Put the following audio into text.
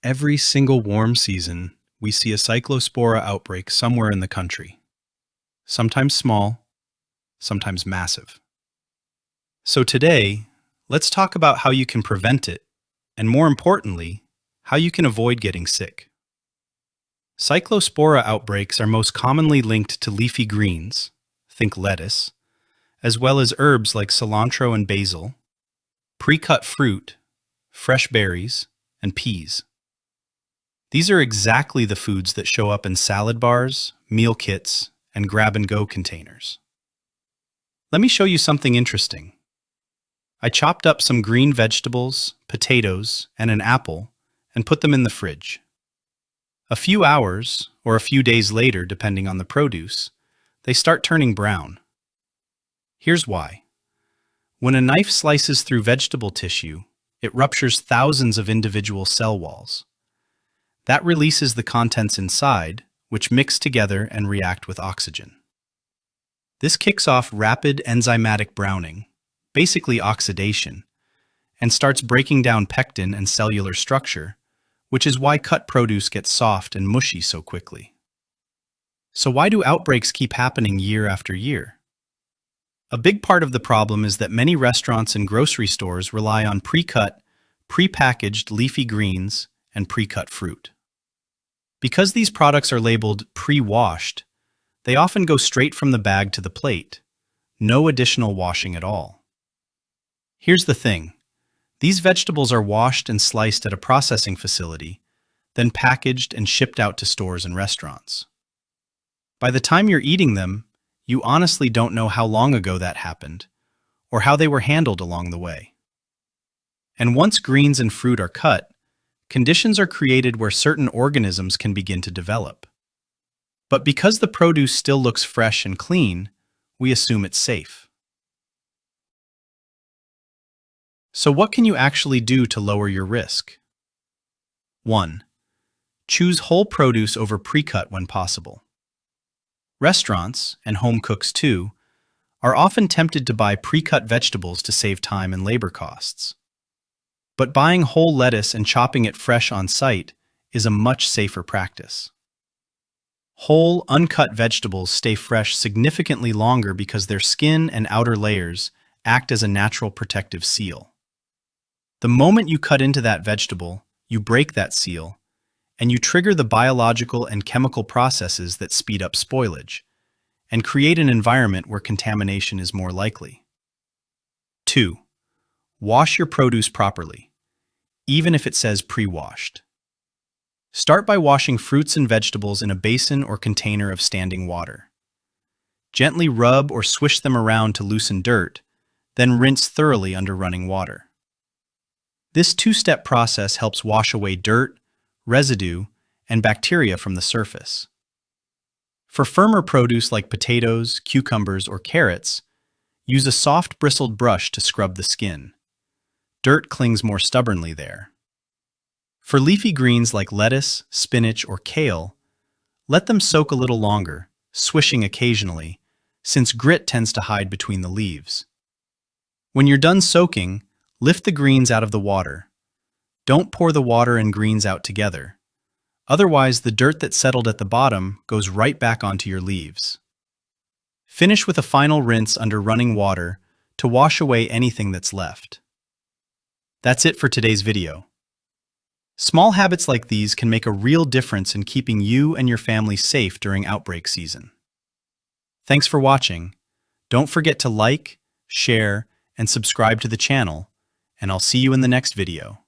Every single warm season, we see a Cyclospora outbreak somewhere in the country. Sometimes small, sometimes massive. So today, let's talk about how you can prevent it, and more importantly, how you can avoid getting sick. Cyclospora outbreaks are most commonly linked to leafy greens, think lettuce, as well as herbs like cilantro and basil, pre-cut fruit, fresh berries, and peas. These are exactly the foods that show up in salad bars, meal kits, and grab-and-go containers. Let me show you something interesting. I chopped up some green vegetables, potatoes, and an apple, and put them in the fridge. A few hours, or a few days later depending on the produce, they start turning brown. Here's why. When a knife slices through vegetable tissue, it ruptures thousands of individual cell walls. That releases the contents inside, which mix together and react with oxygen. This kicks off rapid enzymatic browning, basically oxidation, and starts breaking down pectin and cellular structure, which is why cut produce gets soft and mushy so quickly. So why do outbreaks keep happening year after year? A big part of the problem is that many restaurants and grocery stores rely on pre-cut, pre-packaged leafy greens and pre-cut fruit. Because these products are labeled pre-washed, they often go straight from the bag to the plate, no additional washing at all. Here's the thing. These vegetables are washed and sliced at a processing facility, then packaged and shipped out to stores and restaurants. By the time you're eating them, you honestly don't know how long ago that happened, or how they were handled along the way. And once greens and fruit are cut, conditions are created where certain organisms can begin to develop. But because the produce still looks fresh and clean, we assume it's safe. So what can you actually do to lower your risk? 1. Choose whole produce over pre-cut when possible. Restaurants, and home cooks too, are often tempted to buy pre-cut vegetables to save time and labor costs. But buying whole lettuce and chopping it fresh on site is a much safer practice. Whole, uncut vegetables stay fresh significantly longer because their skin and outer layers act as a natural protective seal. The moment you cut into that vegetable, you break that seal, and you trigger the biological and chemical processes that speed up spoilage and create an environment where contamination is more likely. 2. Wash your produce properly, even if it says pre-washed. Start by washing fruits and vegetables in a basin or container of standing water. Gently rub or swish them around to loosen dirt, then rinse thoroughly under running water. This two-step process helps wash away dirt, residue, and bacteria from the surface. For firmer produce like potatoes, cucumbers, or carrots, use a soft bristled brush to scrub the skin. Dirt clings more stubbornly there. For leafy greens like lettuce, spinach, or kale, let them soak a little longer, swishing occasionally, since grit tends to hide between the leaves. When you're done soaking, lift the greens out of the water. Don't pour the water and greens out together. Otherwise, the dirt that settled at the bottom goes right back onto your leaves. Finish with a final rinse under running water to wash away anything that's left. That's it for today's video. Small habits like these can make a real difference in keeping you and your family safe during outbreak season. Thanks for watching. Don't forget to like, share, and subscribe to the channel, and I'll see you in the next video.